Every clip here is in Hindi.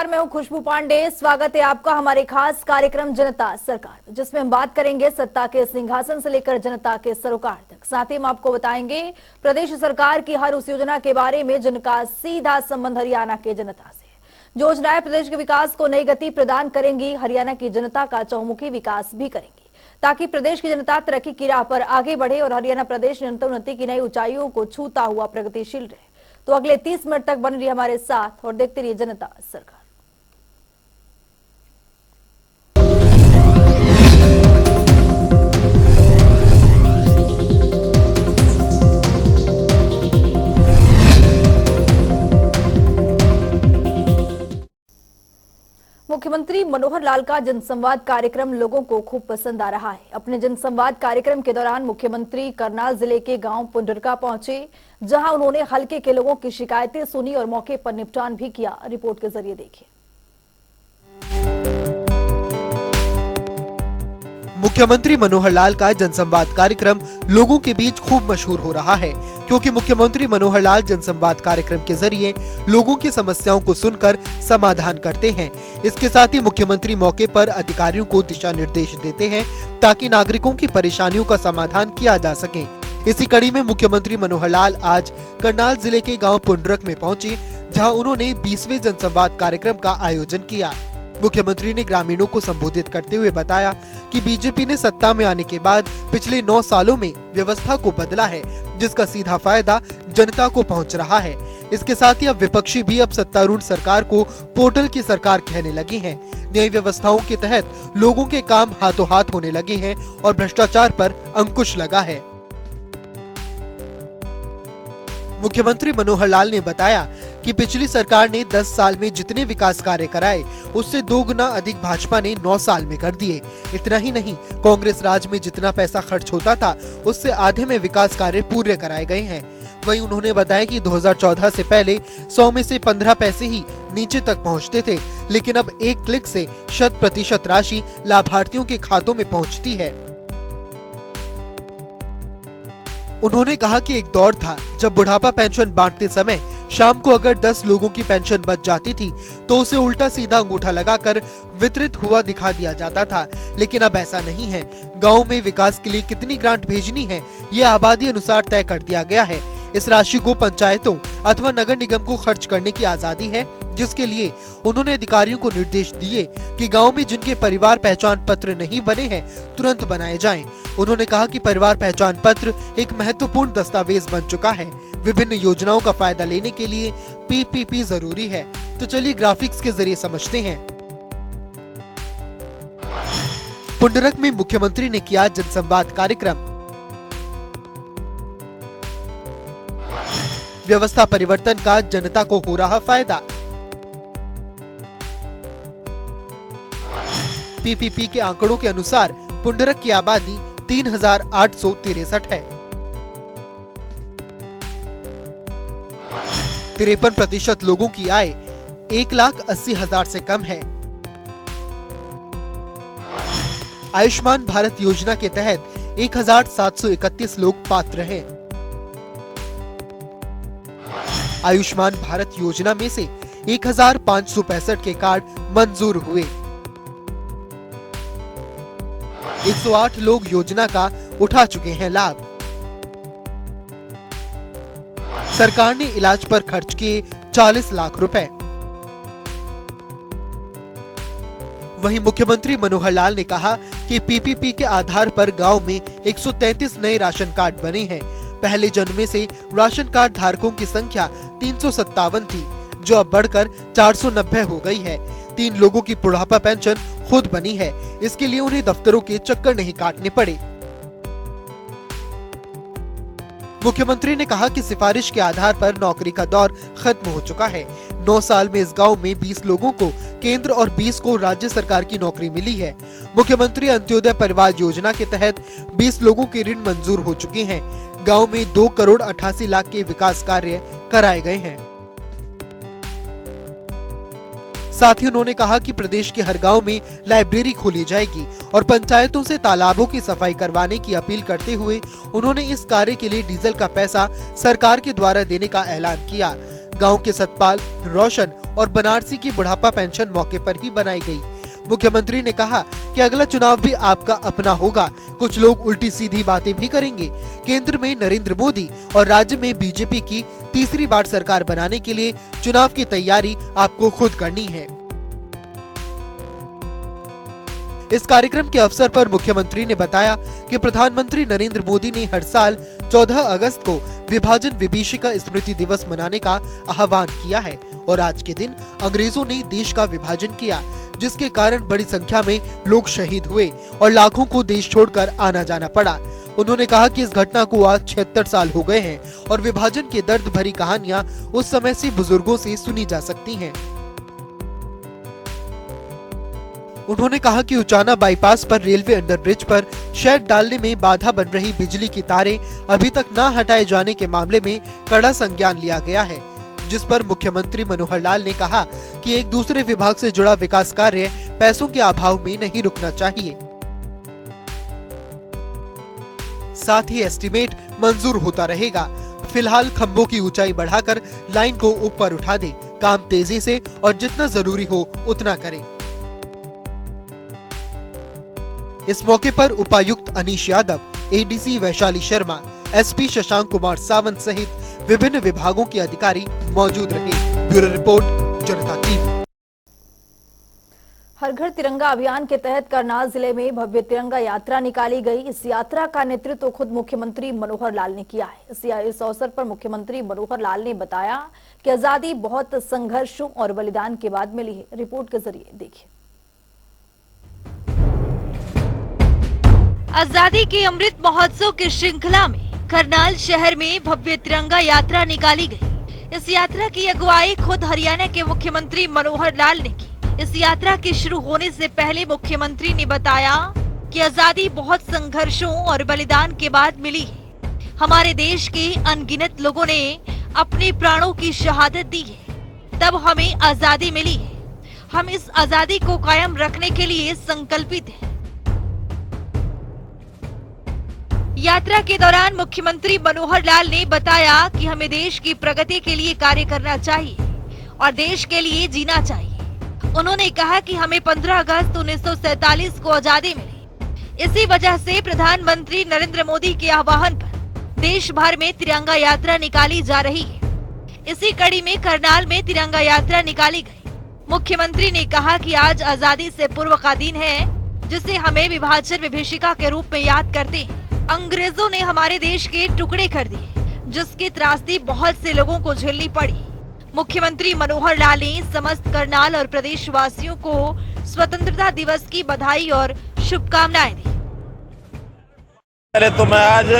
नमस्कार, मैं हूं खुशबू पांडे। स्वागत है आपका हमारे खास कार्यक्रम जनता सरकार, जिसमें हम बात करेंगे सत्ता के सिंहासन से लेकर जनता के सरोकार तक। साथ ही हम आपको बताएंगे प्रदेश सरकार की हर उस योजना के बारे में जिनका सीधा संबंध हरियाणा के जनता से। जो योजनाएं प्रदेश के विकास को नई गति प्रदान करेंगी, हरियाणा की जनता का चहुमुखी विकास भी करेंगी, ताकि प्रदेश की जनता तरक्की की राह पर आगे बढ़े और हरियाणा प्रदेश निरंतर उन्नति की नई ऊंचाइयों को छूता हुआ प्रगतिशील रहे। तो अगले 30 मिनट तक बन रही हमारे साथ और देखते रहिए जनता सरकार। मुख्यमंत्री मनोहर लाल का जनसंवाद कार्यक्रम लोगों को खूब पसंद आ रहा है। अपने जनसंवाद कार्यक्रम के दौरान मुख्यमंत्री करनाल जिले के गांव पुंडरका पहुंचे, जहां उन्होंने हलके के लोगों की शिकायतें सुनी और मौके पर निपटान भी किया। रिपोर्ट के जरिए देखिए। मुख्यमंत्री मनोहर लाल का जनसंवाद कार्यक्रम लोगों के बीच खूब मशहूर हो रहा है, क्योंकि मुख्यमंत्री मनोहर लाल जनसंवाद कार्यक्रम के जरिए लोगों की समस्याओं को सुनकर समाधान करते हैं। इसके साथ ही मुख्यमंत्री मौके पर अधिकारियों को दिशा निर्देश देते हैं, ताकि नागरिकों की परेशानियों का समाधान किया जा सके। इसी कड़ी में मुख्यमंत्री मनोहर लाल आज करनाल जिले के गाँव पुंडरक में पहुँचे, जहाँ उन्होंने 20वें जनसंवाद कार्यक्रम का आयोजन किया। मुख्यमंत्री ने ग्रामीणों को संबोधित करते हुए बताया कि बीजेपी ने सत्ता में आने के बाद पिछले 9 सालों में व्यवस्था को बदला है, जिसका सीधा फायदा जनता को पहुंच रहा है। इसके साथ ही अब विपक्षी भी अब सत्तारूढ़ सरकार को पोर्टल की सरकार कहने लगे हैं। नई व्यवस्थाओं के तहत लोगों के काम हाथों हाथ होने लगे हैं और भ्रष्टाचार पर अंकुश लगा है। मुख्यमंत्री मनोहर लाल ने बताया कि पिछली सरकार ने 10 साल में जितने विकास कार्य कराए, उससे 2 गुना अधिक भाजपा ने 9 साल में कर दिए। इतना ही नहीं, कांग्रेस राज में जितना पैसा खर्च होता था, उससे आधे में विकास कार्य पूरे कराए गए हैं। वहीं उन्होंने बताया कि 2014 से पहले 100 में से 15 पैसे ही नीचे तक पहुंचते थे, लेकिन अब एक क्लिक से 100% राशि लाभार्थियों के खातों में पहुंचती है। उन्होंने कहा कि एक दौर था जब बुढ़ापा पेंशन बांटते समय शाम को अगर 10 लोगों की पेंशन बच जाती थी तो उसे उल्टा सीधा अंगूठा लगाकर वितरित हुआ दिखा दिया जाता था, लेकिन अब ऐसा नहीं है। गांव में विकास के लिए कितनी ग्रांट भेजनी है, ये आबादी अनुसार तय कर दिया गया है। इस राशि को पंचायतों अथवा नगर निगम को खर्च करने की आजादी है, जिसके लिए उन्होंने अधिकारियों को निर्देश दिए कि गांव में जिनके परिवार पहचान पत्र नहीं बने हैं, तुरंत बनाए जाएं। उन्होंने कहा कि परिवार पहचान पत्र एक महत्वपूर्ण दस्तावेज बन चुका है। विभिन्न योजनाओं का फायदा लेने के लिए पीपीपी जरूरी है। तो चलिए ग्राफिक्स के जरिए समझते हैं। पुंडरक में मुख्यमंत्री ने किया जनसंवाद कार्यक्रम। व्यवस्था परिवर्तन का जनता को हो रहा फायदा। पीपीपी के आंकड़ों के अनुसार पुंडरक की आबादी 3863 है। 53% लोगों की आय 1,80,000 से कम है। आयुष्मान भारत योजना के तहत 1,731 लोग पात्र हैं। आयुष्मान भारत योजना में से 1,565 के कार्ड मंजूर हुए। 108 लोग योजना का उठा चुके हैं लाभ। सरकार ने इलाज पर खर्च किए 40 लाख रुपए। वहीं मुख्यमंत्री मनोहर लाल ने कहा कि पीपीपी के आधार पर गांव में 133 नए राशन कार्ड बने हैं। पहले जन्मे से राशन कार्ड धारकों की संख्या 357 थी, जो अब बढ़कर 490 हो गई है। 3 लोगों की बुढ़ापा पेंशन खुद बनी है, इसके लिए उन्हें दफ्तरों के चक्कर नहीं काटने पड़े। मुख्यमंत्री ने कहा कि सिफारिश के आधार पर नौकरी का दौर खत्म हो चुका है। 9 साल में इस गांव में 20 लोगों को केंद्र और 20 को राज्य सरकार की नौकरी मिली है। मुख्यमंत्री अंत्योदय परिवार योजना के तहत 20 लोगों के ऋण मंजूर हो चुके हैं। गांव में 2 करोड़ 88 लाख के विकास कार्य कराए गए हैं। साथ ही उन्होंने कहा कि प्रदेश के हर गांव में लाइब्रेरी खोली जाएगी और पंचायतों से तालाबों की सफाई करवाने की अपील करते हुए उन्होंने इस कार्य के लिए डीजल का पैसा सरकार के द्वारा देने का ऐलान किया। गांव के सतपाल, रोशन और बनारसी की बुढ़ापा पेंशन मौके पर ही बनाई गई। मुख्यमंत्री ने कहा कि अगला चुनाव भी आपका अपना होगा। कुछ लोग उल्टी सीधी बातें भी करेंगे। केंद्र में नरेंद्र मोदी और राज्य में बीजेपी की तीसरी बार सरकार बनाने के लिए चुनाव की तैयारी आपको खुद करनी है। इस कार्यक्रम के अवसर पर मुख्यमंत्री ने बताया कि प्रधानमंत्री नरेंद्र मोदी ने हर साल 14 अगस्त को विभाजन विभीषिका स्मृति दिवस मनाने का आह्वान किया है और आज के दिन अंग्रेजों ने देश का विभाजन किया, जिसके कारण बड़ी संख्या में लोग शहीद हुए और लाखों को देश छोड़कर आना जाना पड़ा। उन्होंने कहा कि इस घटना को आज 76 साल हो गए हैं और विभाजन की दर्द भरी कहानियां उस समय से बुजुर्गों से सुनी जा सकती हैं। उन्होंने कहा कि उचाना बाईपास पर रेलवे अंडरब्रिज पर शेड डालने में बाधा बन रही बिजली की तारें अभी तक न हटाए जाने के मामले में कड़ा संज्ञान लिया गया है, जिस पर मुख्यमंत्री मनोहर लाल ने कहा कि एक दूसरे विभाग से जुड़ा विकास कार्य पैसों के अभाव में नहीं रुकना चाहिए। साथ ही एस्टीमेट मंजूर होता रहेगा। फिलहाल खंभों की ऊंचाई बढ़ाकर लाइन को ऊपर उठा दे, काम तेजी से और जितना जरूरी हो उतना करें। इस मौके पर उपायुक्त अनीश यादव, एडीसी वैशाली शर्मा, एसपी शशांक कुमार सावंत सहित विभिन्न विभागों के अधिकारी मौजूद रहे। ब्यूरो रिपोर्ट, जनता टीवी। हर घर तिरंगा अभियान के तहत करनाल जिले में भव्य तिरंगा यात्रा निकाली गई। इस यात्रा का नेतृत्व खुद मुख्यमंत्री मनोहर लाल ने किया है। इस अवसर पर मुख्यमंत्री मनोहर लाल ने बताया कि आजादी बहुत संघर्षों और बलिदान के बाद मिली है। रिपोर्ट के जरिए देखिए। आजादी के अमृत महोत्सव की श्रृंखला में करनाल शहर में भव्य तिरंगा यात्रा निकाली गई। इस यात्रा की अगुवाई खुद हरियाणा के मुख्यमंत्री मनोहर लाल ने की। इस यात्रा के शुरू होने से पहले मुख्यमंत्री ने बताया कि आजादी बहुत संघर्षों और बलिदान के बाद मिली है। हमारे देश के अनगिनत लोगों ने अपने प्राणों की शहादत दी है, तब हमें आजादी मिली है। हम इस आजादी को कायम रखने के लिए संकल्पित हैं। यात्रा के दौरान मुख्यमंत्री मनोहर लाल ने बताया कि हमें देश की प्रगति के लिए कार्य करना चाहिए और देश के लिए जीना चाहिए। उन्होंने कहा कि हमें 15 अगस्त 1947 को आजादी मिली। इसी वजह से प्रधानमंत्री नरेंद्र मोदी के आह्वान पर देश भर में तिरंगा यात्रा निकाली जा रही है। इसी कड़ी में करनाल में तिरंगा यात्रा निकाली गई। मुख्यमंत्री ने कहा कि आज आजादी से पूर्व का दिन है, जिसे हमें विभाजन विभीषिका के रूप में याद करते हैं। अंग्रेजों ने हमारे देश के टुकड़े कर दिए, जिसकी त्रासदी बहुत से लोगों को झेलनी पड़ी। मुख्यमंत्री मनोहर लाल ने समस्त करनाल और प्रदेशवासियों को स्वतंत्रता दिवस की बधाई और शुभकामनाएं दी। पहले तो मैं आज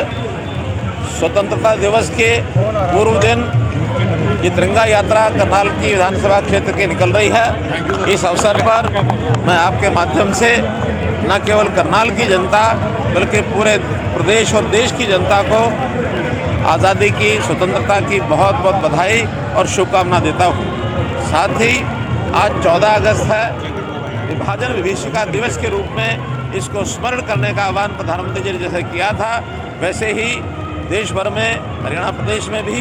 स्वतंत्रता दिवस के पूर्व दिन ये तिरंगा यात्रा करनाल की विधानसभा क्षेत्र की निकल रही है। इस अवसर पर मैं आपके माध्यम से न केवल करनाल की जनता बल्कि पूरे प्रदेश और देश की जनता को आज़ादी की, स्वतंत्रता की बहुत बहुत बधाई और शुभकामना देता हूँ। साथ ही आज 14 अगस्त है। विभाजन विभीषिका दिवस के रूप में इसको स्मरण करने का आह्वान प्रधानमंत्री जी ने जैसे किया था, वैसे ही देश भर में, हरियाणा प्रदेश में भी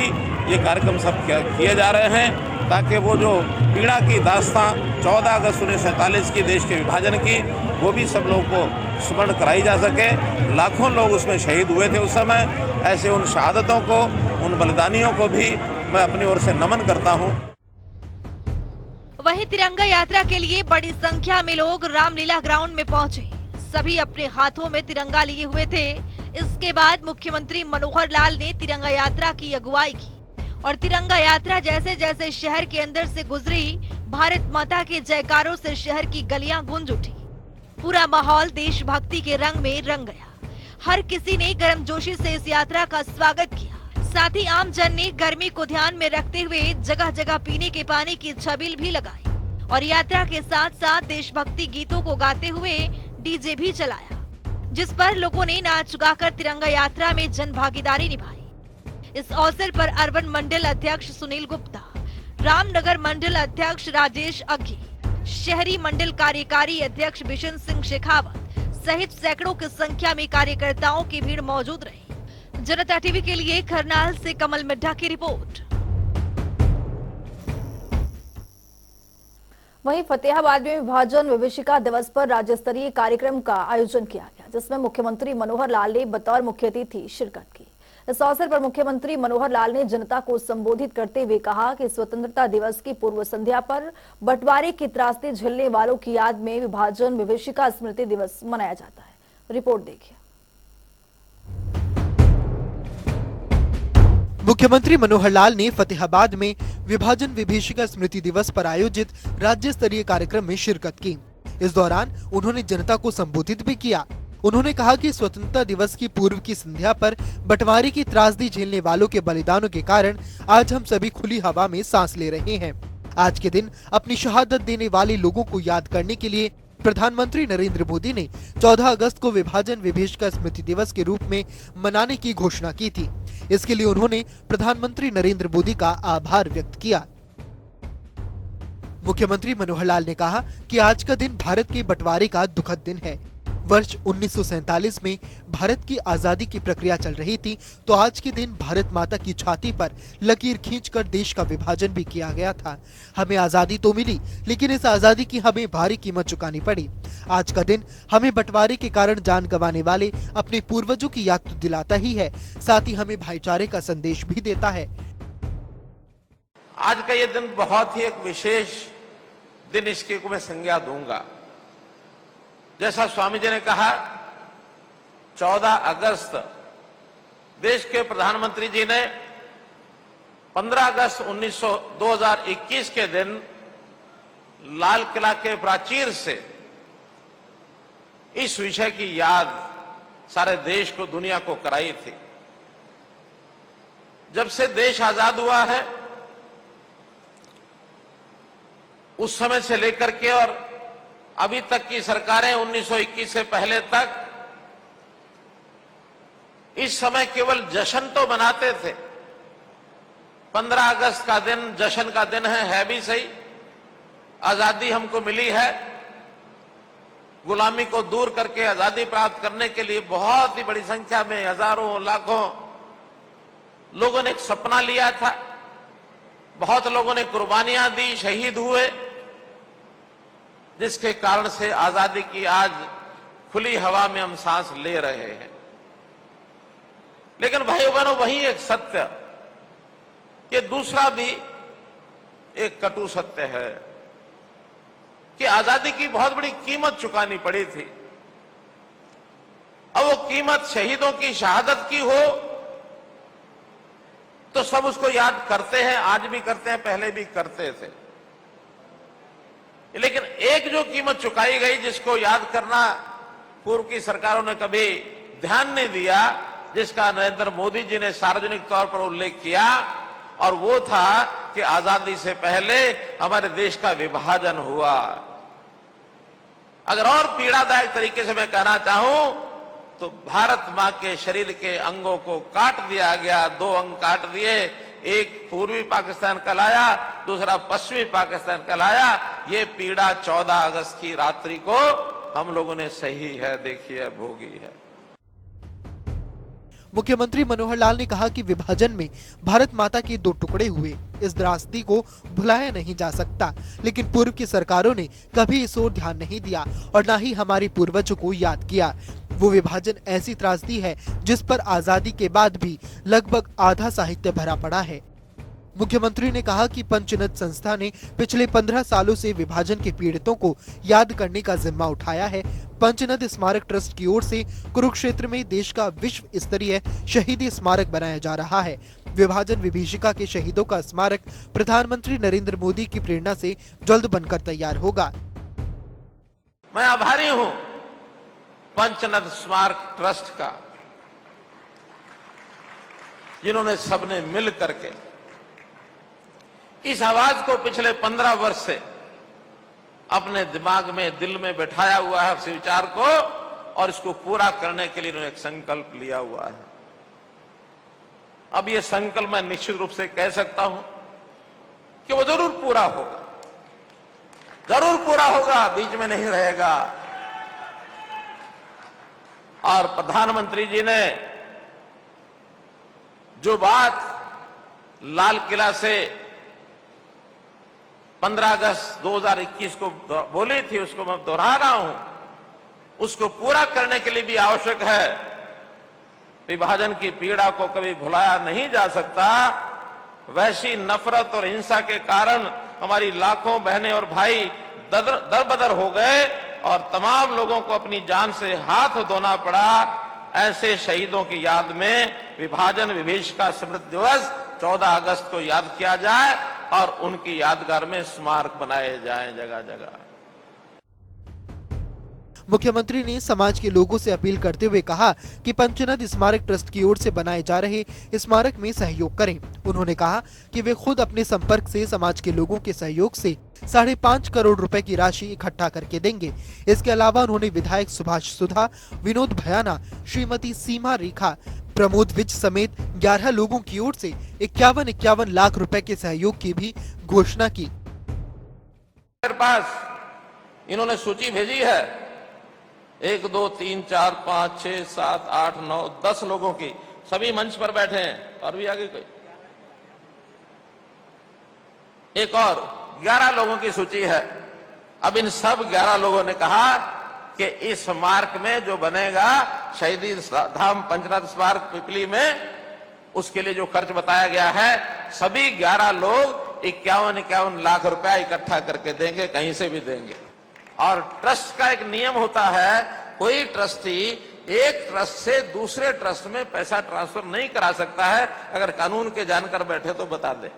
ये कार्यक्रम सब किए जा रहे हैं, ताकि वो जो पीड़ा की दास्तां 14 अगस्त 1947 की देश के विभाजन की, वो भी सब लोगों को स्मरण कराई जा सके। लाखों लोग उसमें शहीद हुए थे उस समय। ऐसे उन शहादतों को, उन बलिदानियों को भी मैं अपनी ओर से नमन करता हूँ। वहीं तिरंगा यात्रा के लिए बड़ी संख्या में लोग रामलीला ग्राउंड में पहुंचे। सभी अपने हाथों में तिरंगा लिए हुए थे। इसके बाद मुख्यमंत्री मनोहर लाल ने तिरंगा यात्रा की अगुवाई की और तिरंगा यात्रा जैसे जैसे शहर के अंदर से गुजरी, भारत माता के जयकारों से शहर की गलियां गूंज उठी। पूरा माहौल देशभक्ति के रंग में रंग गया। हर किसी ने गर्मजोशी से इस यात्रा का स्वागत किया। साथ ही आम जन ने गर्मी को ध्यान में रखते हुए जगह जगह पीने के पानी की छबील भी लगाई और यात्रा के साथ साथ देशभक्ति गीतों को गाते हुए डीजे भी चलाया, जिस पर लोगों ने नाच गाकर तिरंगा यात्रा में जन भागीदारी निभाई। इस अवसर पर अर्बन मंडल अध्यक्ष सुनील गुप्ता, रामनगर मंडल अध्यक्ष राजेश अग्गी, शहरी मंडल कार्यकारी अध्यक्ष बिशन सिंह शेखावत सहित सैकड़ों की संख्या में कार्यकर्ताओं की भीड़ मौजूद रही। जनता टीवी के लिए करनाल से कमल मिड्ढा की रिपोर्ट। वहीं फतेहाबाद में विभाजन विभीषिका दिवस पर राज्य स्तरीय कार्यक्रम का आयोजन किया गया, जिसमें मुख्यमंत्री मनोहर लाल ने बतौर मुख्य अतिथि शिरकत की। इस अवसर पर मुख्यमंत्री मनोहर लाल ने जनता को संबोधित करते हुए कहा कि स्वतंत्रता दिवस की पूर्व संध्या पर बंटवारे की त्रासदी झेलने वालों की याद में विभाजन विभीषिका स्मृति दिवस मनाया जाता है। रिपोर्ट देखिए। मुख्यमंत्री मनोहर लाल ने फतेहाबाद में विभाजन विभीषिका स्मृति दिवस पर आयोजित राज्य स्तरीय कार्यक्रम में शिरकत की। इस दौरान उन्होंने जनता को संबोधित भी किया। उन्होंने कहा कि स्वतंत्रता दिवस की पूर्व की संध्या पर बंटवारे की त्रासदी झेलने वालों के बलिदानों के कारण आज हम सभी खुली हवा में सांस ले रहे हैं। आज के दिन अपनी शहादत देने वाले लोगों को याद करने के लिए प्रधानमंत्री नरेंद्र मोदी ने 14 अगस्त को विभाजन विभीषिका स्मृति दिवस के रूप में मनाने की घोषणा की थी। इसके लिए उन्होंने प्रधानमंत्री नरेंद्र मोदी का आभार व्यक्त किया। मुख्यमंत्री मनोहर लाल ने कहा कि आज का दिन भारत के बंटवारे का दुखद दिन है। वर्ष 1947 में भारत की आजादी की प्रक्रिया चल रही थी, तो आज के दिन भारत माता की छाती पर लकीर खींचकर देश का विभाजन भी किया गया था। हमें आजादी तो मिली, लेकिन इस आजादी की हमें भारी कीमत चुकानी पड़ी। आज का दिन हमें बंटवारे के कारण जान गंवाने वाले अपने पूर्वजों की याद तो दिलाता ही है, साथ ही हमें भाईचारे का संदेश भी देता है। आज का ये दिन बहुत ही एक विशेष दिन, इसकी को मैं संज्ञा दूंगा। जैसा स्वामी जी ने कहा, 14 अगस्त देश के प्रधानमंत्री जी ने 15 अगस्त 2021 के दिन लाल किला के प्राचीर से इस विषय की याद सारे देश को, दुनिया को कराई थी। जब से देश आजाद हुआ है, उस समय से लेकर के और अभी तक की सरकारें 1921 से पहले तक इस समय केवल जश्न तो मनाते थे। 15 अगस्त का दिन जश्न का दिन है भी सही। आजादी हमको मिली है, गुलामी को दूर करके आजादी प्राप्त करने के लिए बहुत ही बड़ी संख्या में हजारों लाखों लोगों ने एक सपना लिया था। बहुत लोगों ने कुर्बानियां दी, शहीद हुए, जिसके कारण से आजादी की आज खुली हवा में हम सांस ले रहे हैं। लेकिन भाई बहनों, वही एक सत्य कि दूसरा भी एक कटु सत्य है कि आजादी की बहुत बड़ी कीमत चुकानी पड़ी थी। अब वो कीमत शहीदों की शहादत की हो तो सब उसको याद करते हैं, आज भी करते हैं, पहले भी करते थे। लेकिन एक जो कीमत चुकाई गई, जिसको याद करना पूर्व की सरकारों ने कभी ध्यान नहीं दिया, जिसका नरेंद्र मोदी जी ने सार्वजनिक तौर पर उल्लेख किया, और वो था कि आजादी से पहले हमारे देश का विभाजन हुआ। अगर और पीड़ादायक तरीके से मैं कहना चाहूं तो भारत मां के शरीर के अंगों को काट दिया गया। 2 अंग काट दिए, एक पूर्वी पाकिस्तान कहलाया, दूसरा पश्चिमी पाकिस्तान कहलाया। ये पीड़ा 14 अगस्त की रात्रि को हम लोगों ने सही है, देखी है, भोगी है। मुख्यमंत्री मनोहर लाल ने कहा कि विभाजन में भारत माता के 2 टुकड़े हुए, इस त्रासदी को भुलाया नहीं जा सकता। लेकिन पूर्व की सरकारों ने कभी इस ओर ध्यान नहीं दिया और न ही हमारे पूर्वजों को याद किया। वो विभाजन ऐसी त्रासदी है जिस पर आजादी के बाद भी लगभग आधा साहित्य भरा पड़ा है। मुख्यमंत्री ने कहा कि पंचनद संस्था ने पिछले 15 सालों से विभाजन के पीड़ितों को याद करने का जिम्मा उठाया है। पंचनद स्मारक ट्रस्ट की ओर से कुरुक्षेत्र में देश का विश्व स्तरीय शहीदी स्मारक बनाया जा रहा है। विभाजन विभीषिका के शहीदों का स्मारक प्रधानमंत्री नरेंद्र मोदी की प्रेरणा से जल्द बनकर तैयार होगा। मैं आभारी हूं पंचनद स्मारक ट्रस्ट का, जिन्होंने सबने मिल करके इस आवाज को पिछले 15 वर्ष से अपने दिमाग में, दिल में बैठाया हुआ है, उस विचार को, और इसको पूरा करने के लिए उन्होंने एक संकल्प लिया हुआ है। अब ये संकल्प मैं निश्चित रूप से कह सकता हूं कि वो जरूर पूरा होगा, जरूर पूरा होगा, बीच में नहीं रहेगा। और प्रधानमंत्री जी ने जो बात लाल किला से 15 अगस्त 2021 को बोली थी, उसको मैं दोहरा रहा हूं, उसको पूरा करने के लिए भी आवश्यक है। विभाजन की पीड़ा को कभी भुलाया नहीं जा सकता। वैसी नफरत और हिंसा के कारण हमारी लाखों बहनें और भाई दरबदर हो गए और तमाम लोगों को अपनी जान से हाथ धोना पड़ा। ऐसे शहीदों की याद में विभाजन विभीषिका स्मृति दिवस 14 अगस्त को याद किया जाए और उनकी यादगार में स्मारक बनाए जाएं जगह जगह। मुख्यमंत्री ने समाज के लोगों से अपील करते हुए कहा कि पंचनद स्मारक ट्रस्ट की ओर से बनाए जा रहे स्मारक में सहयोग करें। उन्होंने कहा कि वे खुद अपने संपर्क से समाज के लोगों के सहयोग से 5.5 करोड़ रुपए की राशि इकट्ठा करके देंगे। इसके अलावा उन्होंने विधायक सुभाष सुधा, विनोद भयाना, श्रीमती सीमा रेखा, प्रमोद विज समेत 11 लोगों की ओर से 51 लाख रुपए के सहयोग की भी घोषणा की। मेरे पास इन्होंने सूची भेजी है 1 2 3 4 5 6 7 8 9 10 लोगों की, सभी मंच पर बैठे हैं। और भी आगे कोई एक और 11 लोगों की सूची है। अब इन सब 11 लोगों ने कहा कि इस स्मारक में जो बनेगा शहीदी धाम पंचनाथ स्मारक पिपली में, उसके लिए जो खर्च बताया गया है, सभी 11 लोग 51 लाख रुपया इकट्ठा करके देंगे, कहीं से भी देंगे। और ट्रस्ट का एक नियम होता है, कोई ट्रस्टी एक ट्रस्ट से दूसरे ट्रस्ट में पैसा ट्रांसफर नहीं करा सकता है। अगर कानून के जानकर बैठे तो बता दे,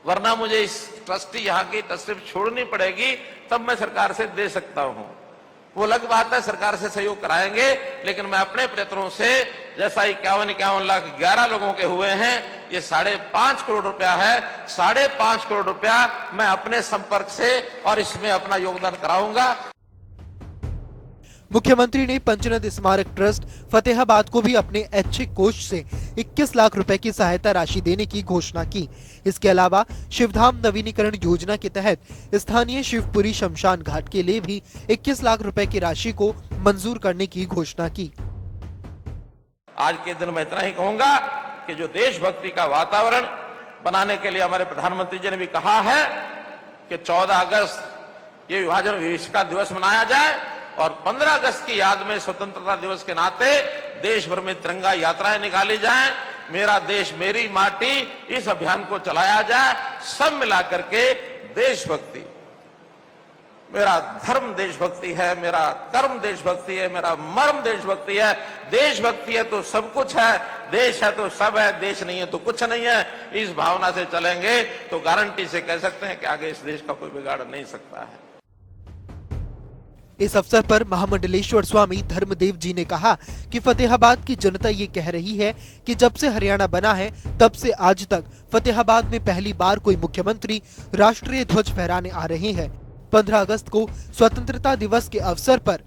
वरना मुझे इस ट्रस्टी यहाँ की ट्रस्टी छोड़नी पड़ेगी, तब मैं सरकार से दे सकता हूँ। वो अलग बात है, सरकार से सहयोग कराएंगे, लेकिन मैं अपने प्रयत्नों से, जैसा 51 लाख 11 लोगों के हुए हैं, ये 5.5 करोड़ रुपया है। 5.5 करोड़ रुपया मैं अपने संपर्क से और इसमें अपना योगदान कराऊंगा। मुख्यमंत्री ने पंचनद स्मारक ट्रस्ट फतेहाबाद को भी अपने ऐच्छिक कोष से 21 लाख रुपए की सहायता राशि देने की घोषणा की। इसके अलावा शिवधाम नवीनीकरण योजना के तहत स्थानीय शिवपुरी शमशान घाट के लिए भी 21 लाख रुपए की राशि को मंजूर करने की घोषणा की। आज के दिन मैं इतना ही कहूंगा कि जो देशभक्ति का वातावरण बनाने के लिए हमारे प्रधानमंत्री जी ने भी कहा है कि 14 अगस्त ये विभाजन विभीषिका दिवस मनाया जाए और 15 अगस्त की याद में स्वतंत्रता दिवस के नाते देश भर में तिरंगा यात्राएं निकाली जाएं, मेरा देश मेरी माटी, इस अभियान को चलाया जाए। सब मिलाकर के देशभक्ति, मेरा धर्म देशभक्ति है, मेरा कर्म देशभक्ति है, मेरा मर्म देशभक्ति है। देशभक्ति है तो सब कुछ है, देश है तो सब है, देश नहीं है तो कुछ नहीं है। इस भावना से चलेंगे तो गारंटी से कह सकते हैं कि आगे इस देश का कोई बिगाड़ नहीं सकता है। इस अवसर पर महामंडलेश्वर स्वामी धर्मदेव जी ने कहा कि फतेहाबाद की जनता ये कह रही है कि जब से हरियाणा बना है तब से आज तक फतेहाबाद में पहली बार कोई मुख्यमंत्री राष्ट्रीय ध्वज फहराने आ रहे हैं। 15 अगस्त को स्वतंत्रता दिवस के अवसर पर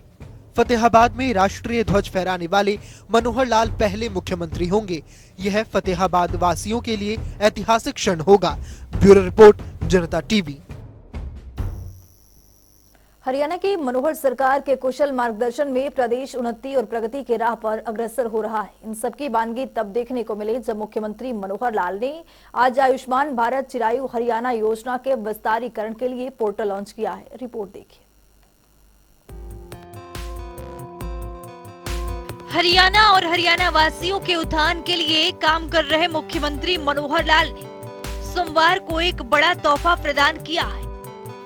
फतेहाबाद में राष्ट्रीय ध्वज फहराने वाले मनोहर लाल पहले मुख्यमंत्री होंगे। यह फतेहाबाद वासियों के लिए ऐतिहासिक क्षण होगा। ब्यूरो रिपोर्ट, जनता टीवी। हरियाणा की मनोहर सरकार के कुशल मार्गदर्शन में प्रदेश उन्नति और प्रगति के राह पर अग्रसर हो रहा है। इन सबकी बानगी तब देखने को मिले जब मुख्यमंत्री मनोहर लाल ने आज आयुष्मान भारत चिरायु हरियाणा योजना के विस्तारीकरण के लिए पोर्टल लॉन्च किया है। रिपोर्ट देखिए। हरियाणा और हरियाणा वासियों के उत्थान के लिए काम कर रहे मुख्यमंत्री मनोहर लाल ने सोमवार को एक बड़ा तोहफा प्रदान किया है।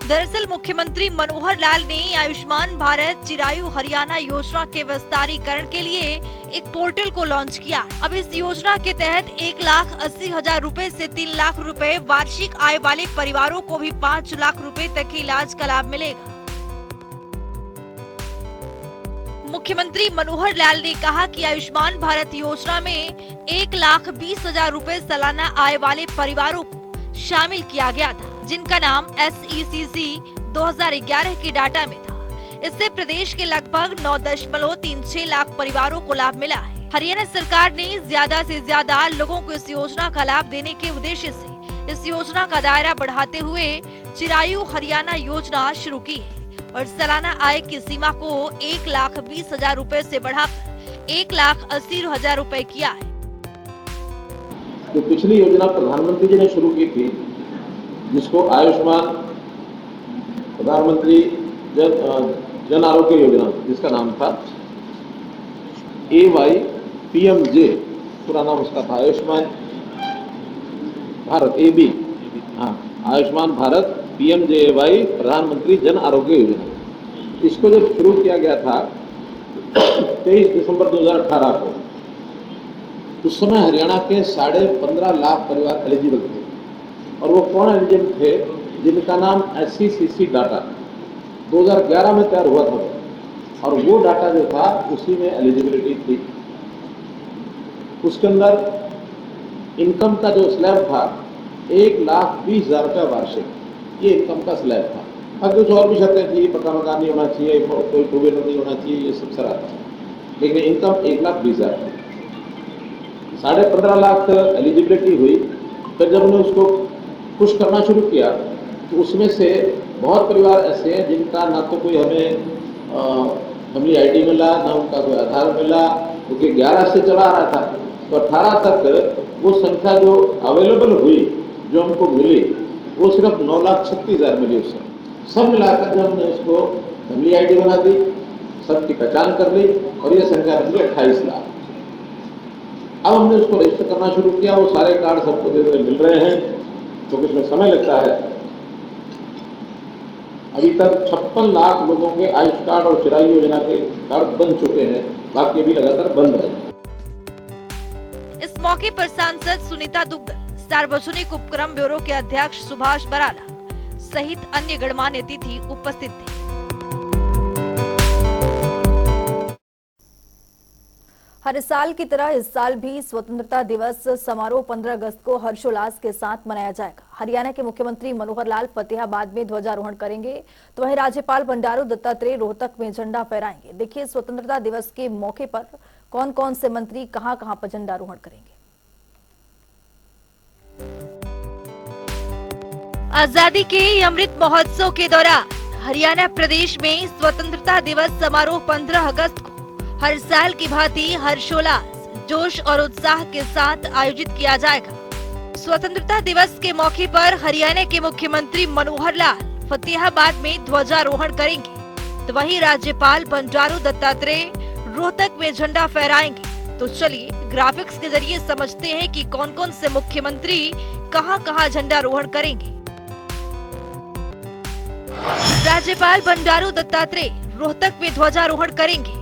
दरअसल मुख्यमंत्री मनोहर लाल ने आयुष्मान भारत चिरायु हरियाणा योजना के विस्तारीकरण के लिए एक पोर्टल को लॉन्च किया। अब इस योजना के तहत 1,80,000 रुपए से 3 लाख रुपए वार्षिक आय वाले परिवारों को भी 5 लाख रुपए तक के इलाज का लाभ मिलेगा। मुख्यमंत्री मनोहर लाल ने कहा कि आयुष्मान भारत योजना में 1,20,000 रुपए सालाना आय वाले परिवारों को शामिल किया गया था, जिनका नाम SECC 2011 के डाटा में था। इससे प्रदेश के लगभग 9.36 लाख परिवारों को लाभ मिला है। हरियाणा सरकार ने ज्यादा से ज्यादा लोगों को इस योजना का लाभ देने के उद्देश्य से इस योजना का दायरा बढ़ाते हुए चिरायु हरियाणा योजना शुरू की है और सालाना आय की सीमा को 1,20,000 रुपए से बढ़ाकर 1,80,000 रुपए किया है। जो पिछली योजना प्रधानमंत्री जी ने शुरू की थी जिसको आयुष्मान प्रधानमंत्री जन आरोग्य योजना जिसका नाम था AYPMJ, पूरा नाम उसका था आयुष्मान भारत AB, हाँ आयुष्मान भारत PMJAY प्रधानमंत्री जन आरोग्य योजना। इसको जब शुरू किया गया था 23 दिसंबर 2018 को, उस समय हरियाणा के 15.5 लाख परिवार एलिजिबल थे। और वो कौन एलिजिबल थे? जिनका नाम SCCC डाटा 2011 में तैयार हुआ था, और वो डाटा जो था उसी में एलिजिबिलिटी थी। उसके अंदर इनकम का जो स्लैब था 1,20,000 रुपया वार्षिक, ये इनकम का स्लैब था। अब कुछ और भी शर्तें थी, पक्का मकान नहीं होना चाहिए, कोई टू व्हीलर नहीं होना चाहिए, ये सब सरा था, लेकिन इनकम 1,20,000 थी। 15.5 लाख एलिजिबिलिटी हुई। फिर जब हमने उसको पुश करना शुरू किया तो उसमें से बहुत परिवार ऐसे हैं जिनका ना तो कोई हमें फैमिली ID मिला, ना उनका कोई आधार मिला, क्योंकि 11 से चला आ रहा था। तो 18 तक वो संख्या जो अवेलेबल हुई, जो हमको मिली, वो सिर्फ 9,36,000 मिली। उससे सब मिलाकर जब हमने उसको फैमिली ID बना दी, सबकी पहचान कर ली, और ये संख्या बन गई 28 लाख। अब हमने उसको रजिस्टर करना शुरू किया। वो सारे कार्ड सबको धीरे मिल रहे हैं, क्योंकि इसमें समय लगता है। अभी तक 56 लाख लोगों के आयुष कार्ड और चिरायु योजना के कार्ड बन चुके हैं, बाकी अभी लगातार बन रहे हैं। इस मौके पर सांसद सुनीता दुग्गल, सार्वजनिक उपक्रम ब्यूरो के अध्यक्ष सुभाष बराला सहित अन्य गणमान्य अतिथि उपस्थित थे। हर साल की तरह इस साल भी स्वतंत्रता दिवस समारोह 15 अगस्त को हर्षोल्लास के साथ मनाया जाएगा। हरियाणा के मुख्यमंत्री मनोहर लाल फतेहाबाद में ध्वजारोहण करेंगे, तो वहीं राज्यपाल बंडारू दत्तात्रेय रोहतक में झंडा फहराएंगे। देखिए स्वतंत्रता दिवस के मौके पर कौन कौन से मंत्री कहां-कहां पर झंडारोहण करेंगे। आजादी के अमृत महोत्सव के दौरान हरियाणा प्रदेश में स्वतंत्रता दिवस समारोह 15 अगस्त को हर साल की भांति हर्षोल्लास, जोश और उत्साह के साथ आयोजित किया जाएगा। स्वतंत्रता दिवस के मौके पर हरियाणा के मुख्यमंत्री मनोहर लाल फतेहाबाद में ध्वजारोहण करेंगे, तो वहीं राज्यपाल बंडारू दत्तात्रेय रोहतक में झंडा फहराएंगे। तो चलिए ग्राफिक्स के जरिए समझते हैं कि कौन कौन से मुख्यमंत्री कहां-कहां झंडारोहण करेंगे। राज्यपाल बंडारू दत्तात्रेय रोहतक में ध्वजारोहण करेंगे।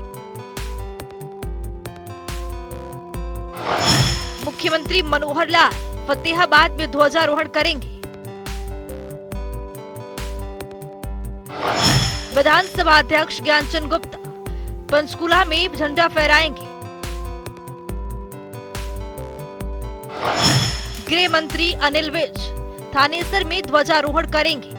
मुख्यमंत्री मनोहर लाल फतेहाबाद में ध्वजारोहण करेंगे। विधानसभा अध्यक्ष ज्ञानचंद गुप्ता पंचकुला में झंडा फहराएंगे। गृह मंत्री अनिल विज थानेसर में ध्वजारोहण करेंगे।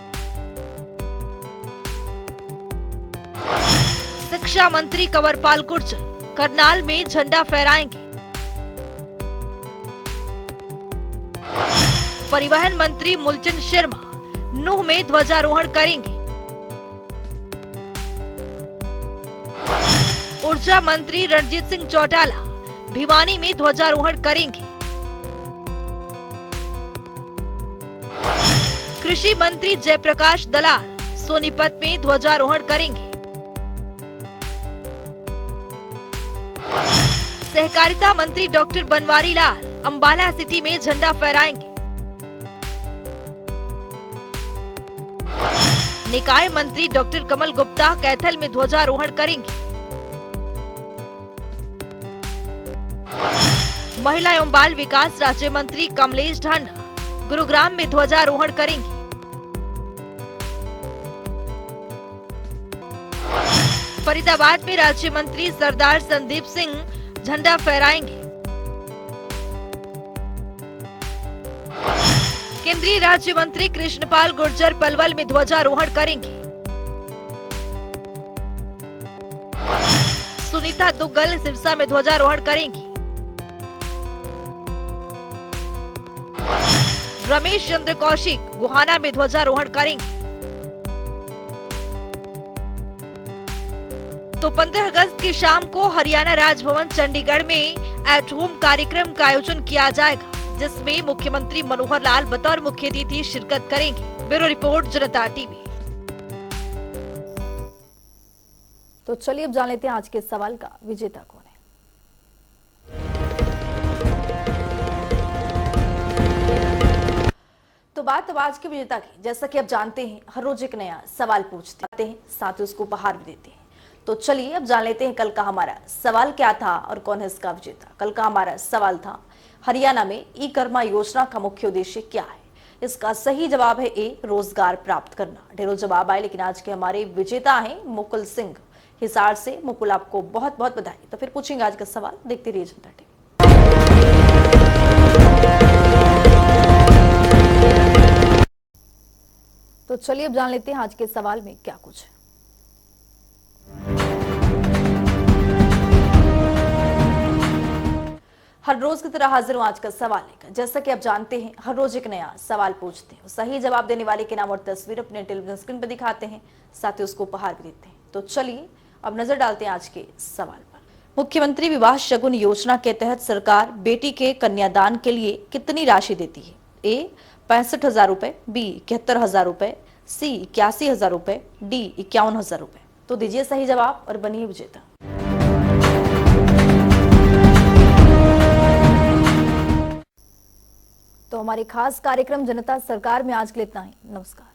शिक्षा मंत्री कंवरपाल गुर्जर करनाल में झंडा फहराएंगे। परिवहन मंत्री मूलचंद शर्मा नूह में ध्वजारोहण करेंगे। ऊर्जा मंत्री रणजीत सिंह चौटाला भिवानी में ध्वजारोहण करेंगे। कृषि मंत्री जयप्रकाश दलाल सोनीपत में ध्वजारोहण करेंगे। सहकारिता मंत्री डॉक्टर बनवारी लाल अंबाला सिटी में झंडा फहराएंगे। निकाय मंत्री डॉक्टर कमल गुप्ता कैथल में ध्वजारोहण करेंगे। महिला एवं बाल विकास राज्य मंत्री कमलेश ढांडा गुरुग्राम में ध्वजारोहण करेंगे। फरीदाबाद में राज्य मंत्री सरदार संदीप सिंह झंडा फहराएंगे। केंद्रीय राज्य मंत्री कृष्णपाल गुर्जर पलवल में ध्वजारोहण करेंगे। सुनीता दुग्गल सिरसा में ध्वजारोहण करेंगी। रमेश चंद्र कौशिक गोहाना में ध्वजारोहण करेंगे। तो 15 अगस्त की शाम को हरियाणा राजभवन चंडीगढ़ में एट होम कार्यक्रम का आयोजन किया जाएगा, जिसमें मुख्यमंत्री मनोहर लाल बतौर मुख्य अतिथि शिरकत करेंगे। ब्यूरो रिपोर्ट, जनता टीवी। तो चलिए अब जान लेते हैं आज के सवाल का विजेता कौन है। तो बात अब आज के विजेता की। जैसा कि आप जानते हैं, हर रोज एक नया सवाल पूछते हैं, साथ ही उसको उपहार भी देते हैं। तो चलिए अब जान लेते हैं कल का हमारा सवाल क्या था और कौन है इसका विजेता। कल का हमारा सवाल था, हरियाणा में ई कर्मा योजना का मुख्य उद्देश्य क्या है। इसका सही जवाब है ए, रोजगार प्राप्त करना। ढेरों जवाब आए, लेकिन आज के हमारे विजेता हैं मुकुल सिंह हिसार से। मुकुल, आपको बहुत बहुत बधाई। तो फिर पूछेंगे आज का सवाल, देखते रहिए जनता टीवी। तो चलिए अब जान लेते हैं आज के सवाल में क्या कुछ है। हर रोज की तरह हाजिर हूं आज का सवाल लेकर। जैसा कि आप जानते हैं, हर रोज एक नया सवाल पूछते हैं, सही जवाब देने वाले के नाम और तस्वीर अपने टेलीविजन स्क्रीन पर दिखाते हैं, साथ ही उसको उपहार भी देते हैं। तो चलिए अब नजर डालते हैं आज के सवाल पर। मुख्यमंत्री विवाह शगुन योजना के तहत सरकार बेटी के कन्यादान के लिए कितनी राशि देती है। ए 65,000 रुपए, बी 71,000 रुपए, सी 81,000 रुपए, डी 51,000 रुपए। तो दीजिए सही जवाब और बनिए विजेता। तो हमारे खास कार्यक्रम जनता सरकार में आज के लिए इतना ही। नमस्कार।